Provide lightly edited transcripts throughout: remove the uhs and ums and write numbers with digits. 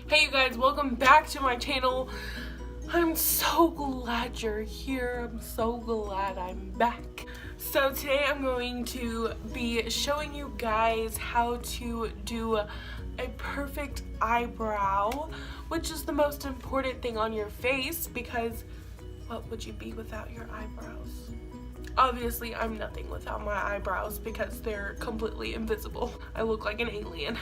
Hey you guys, welcome back to my channel. I'm so glad you're here. I'm so glad I'm back. So today I'm going to be showing you guys how to do a perfect eyebrow, which is the most important thing on your face because what would you be without your eyebrows? Obviously, I'm nothing without my eyebrows because they're completely invisible. I look like an alien.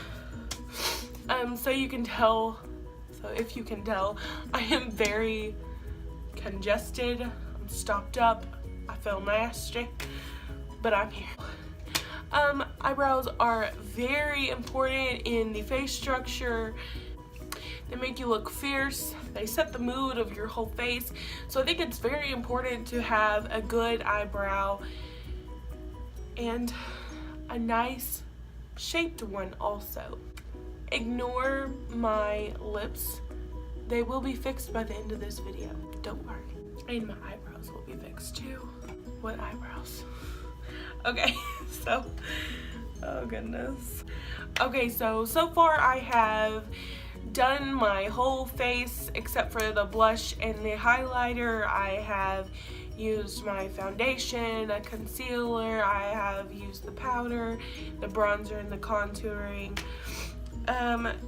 So if you can tell, I am very congested, I'm stopped up, I feel nasty, but I'm here. Eyebrows are very important in the face structure. They make you look fierce, they set the mood of your whole face, so I think it's very important to have a good eyebrow and a nice shaped one also. Ignore my lips. They will be fixed by the end of this video. Don't worry. And my eyebrows will be fixed too. What eyebrows? Okay, so, oh goodness. Okay, so far I have done my whole face except for the blush and the highlighter. I have used my foundation, a concealer, I have used the powder, the bronzer, and the contouring.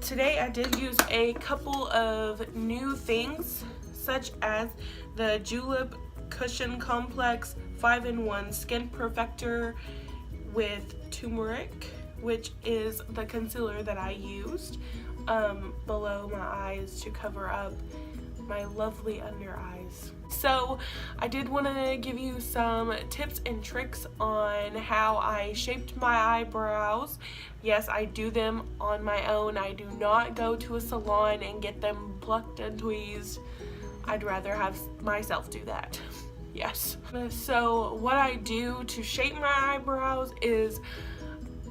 Today I did use a couple of new things, such as the Julep Cushion Complex 5-in-1 Skin Perfector with turmeric, which is the concealer that I used below my eyes to cover up my lovely under eyes. So I did want to give you some tips and tricks on how I shaped my eyebrows. Yes, I do them on my own. I do not go to a salon and get them plucked and tweezed. I'd rather have myself do that. Yes. So what I do to shape my eyebrows is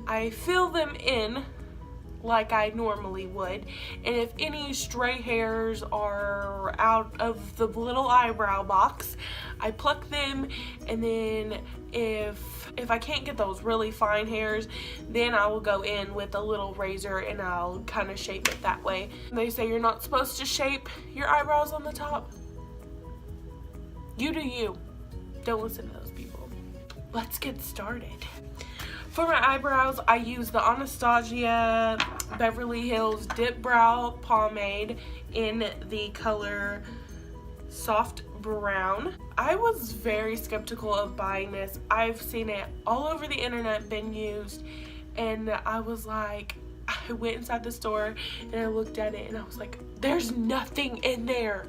I fill them in like I normally would, and if any stray hairs are out of the little eyebrow box, I pluck them, and then if I can't get those really fine hairs, then I will go in with a little razor and I'll kind of shape it that way. They say you're not supposed to shape your eyebrows on the top. You do you. Don't listen to those people. Let's get started. For my eyebrows, I use the Anastasia Beverly Hills DipBrow Pomade in the color Soft Brown. I was very skeptical of buying this. I've seen it all over the internet been used, and I was like, I went inside the store and I looked at it and I was like, there's nothing in there.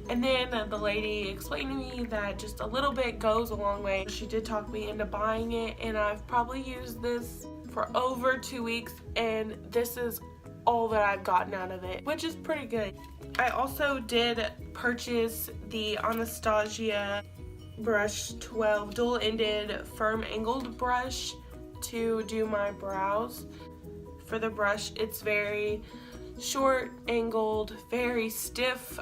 And then the lady explained to me that just a little bit goes a long way. She did talk me into buying it, and I've probably used this for over 2 weeks, and this is all that I've gotten out of it, which is pretty good. I also did purchase the Anastasia Brush 12 dual-ended firm angled brush to do my brows. For the brush, it's very short angled, very stiff,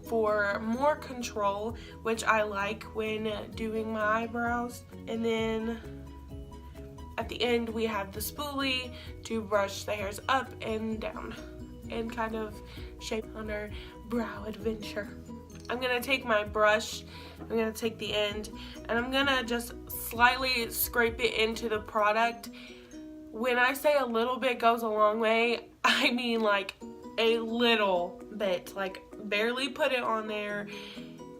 for more control, which I like when doing my eyebrows. And then at the end we have the spoolie to brush the hairs up and down and kind of shape on our brow adventure. I'm gonna take my brush, I'm gonna take the end, and I'm gonna just slightly scrape it into the product. When I say a little bit goes a long way, I mean like a little bit, like barely put it on there.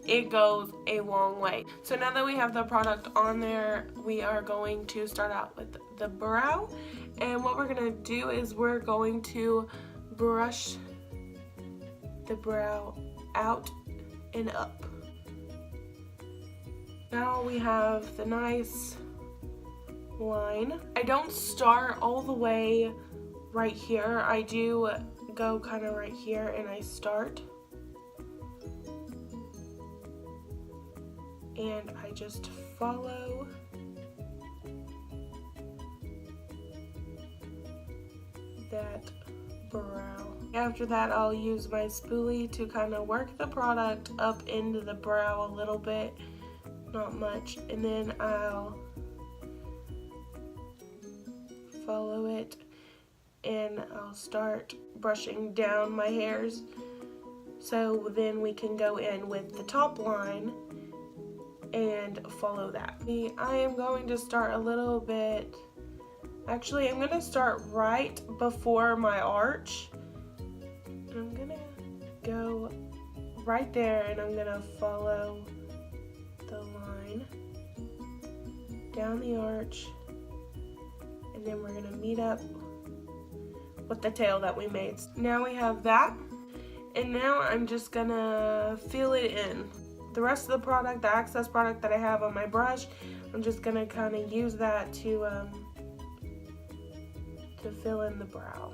It goes a long way. So now that we have the product on there, we are going to start out with the brow, and what we're gonna do is we're going to brush the brow out and up. Now we have the nice line. I don't start all the way right here. I do go kind of right here and I start, and I just follow that brow. After that, I'll use my spoolie to kind of work the product up into the brow a little bit, not much, and then I'll follow it and I'll start brushing down my hairs so then we can go in with the top line and follow that. I am going to start a little bit, actually I'm going to start right before my arch. I'm going to go right there and I'm going to follow the line down the arch, and then we're going to meet up with the tail that we made. Now we have that, and now I'm just going to fill it in. The rest of the product, the excess product that I have on my brush, I'm just going to kind of use that to fill in the brow.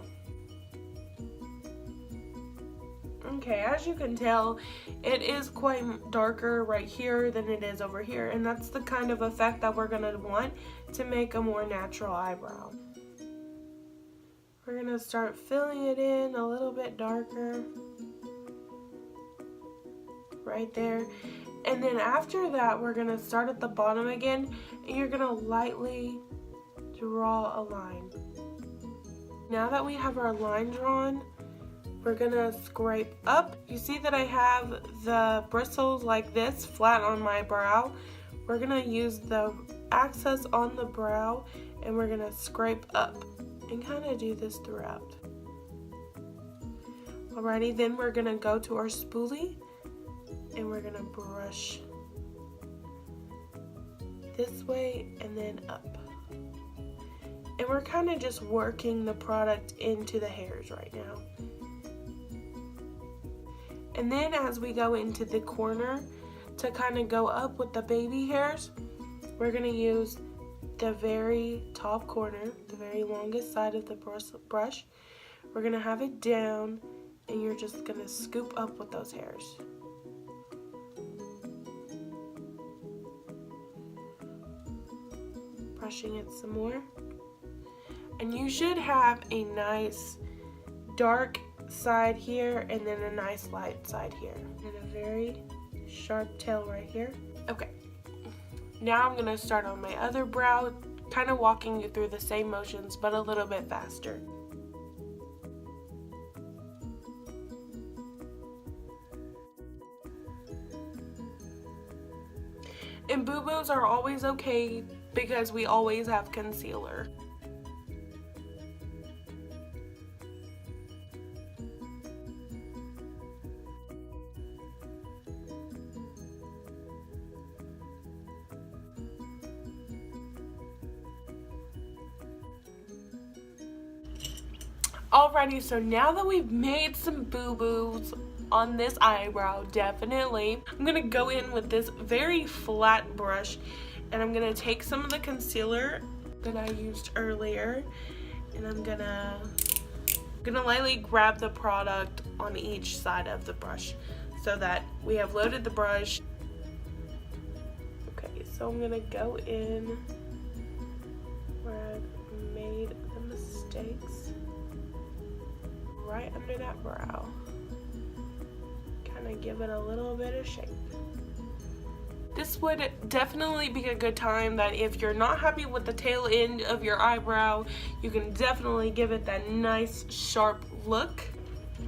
Okay, as you can tell, it is quite darker right here than it is over here, and that's the kind of effect that we're going to want to make a more natural eyebrow. We're going to start filling it in a little bit darker right there, and then after that we're going to start at the bottom again, and you're going to lightly draw a line. Now that we have our line drawn, we're gonna scrape up. You see that I have the bristles like this flat on my brow. We're gonna use the excess on the brow and we're gonna scrape up and kind of do this throughout. Alrighty, then we're gonna go to our spoolie and we're gonna brush this way and then up. And we're kind of just working the product into the hairs right now. And then as we go into the corner to kind of go up with the baby hairs, we're going to use the very top corner, the very longest side of the brush. We're going to have it down and you're just going to scoop up with those hairs. Brushing it some more. And you should have a nice dark side here and then a nice light side here and a very sharp tail right here. Okay, now I'm gonna start on my other brow, kind of walking you through the same motions but a little bit faster. And boo-boos are always okay because we always have concealer. Alrighty, so now that we've made some boo-boos on this eyebrow, definitely, I'm going to go in with this very flat brush and I'm going to take some of the concealer that I used earlier and I'm going to lightly grab the product on each side of the brush so that we have loaded the brush. Okay, so I'm going to go in where I've made the mistakes. Right under that brow. Kind of give it a little bit of shape. This would definitely be a good time that if you're not happy with the tail end of your eyebrow, you can definitely give it that nice sharp look.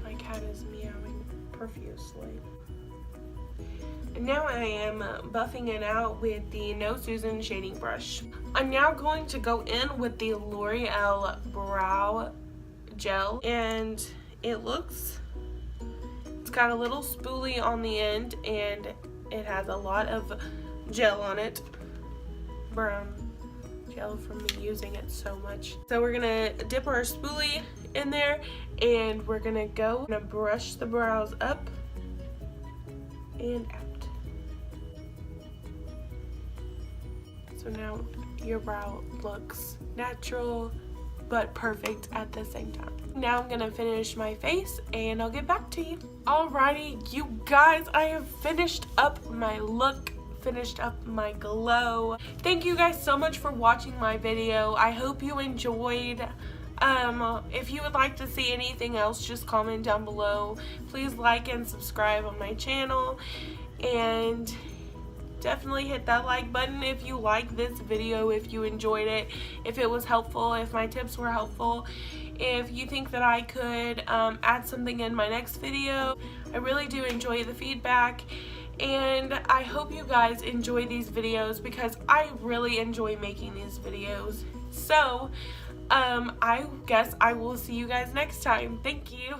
My cat is meowing profusely. And now I am buffing it out with the No Susan shading brush. I'm now going to go in with the L'Oreal Brow Gel, and it's got a little spoolie on the end and it has a lot of gel on it, brown gel from me using it so much. So we're gonna dip our spoolie in there and we're gonna brush the brows up and out. So now your brow looks natural but perfect at the same time. Now I'm gonna finish my face and I'll get back to you. Alrighty, you guys, I have finished up my look, finished up my glow. Thank you guys so much for watching my video. I hope you enjoyed. If you would like to see anything else, just comment down below. Please like and subscribe on my channel. And definitely hit that like button if you like this video, if you enjoyed it, if it was helpful, if my tips were helpful, if you think that I could add something in my next video. I really do enjoy the feedback, and I hope you guys enjoy these videos because I really enjoy making these videos. So I guess I will see you guys next time. Thank you.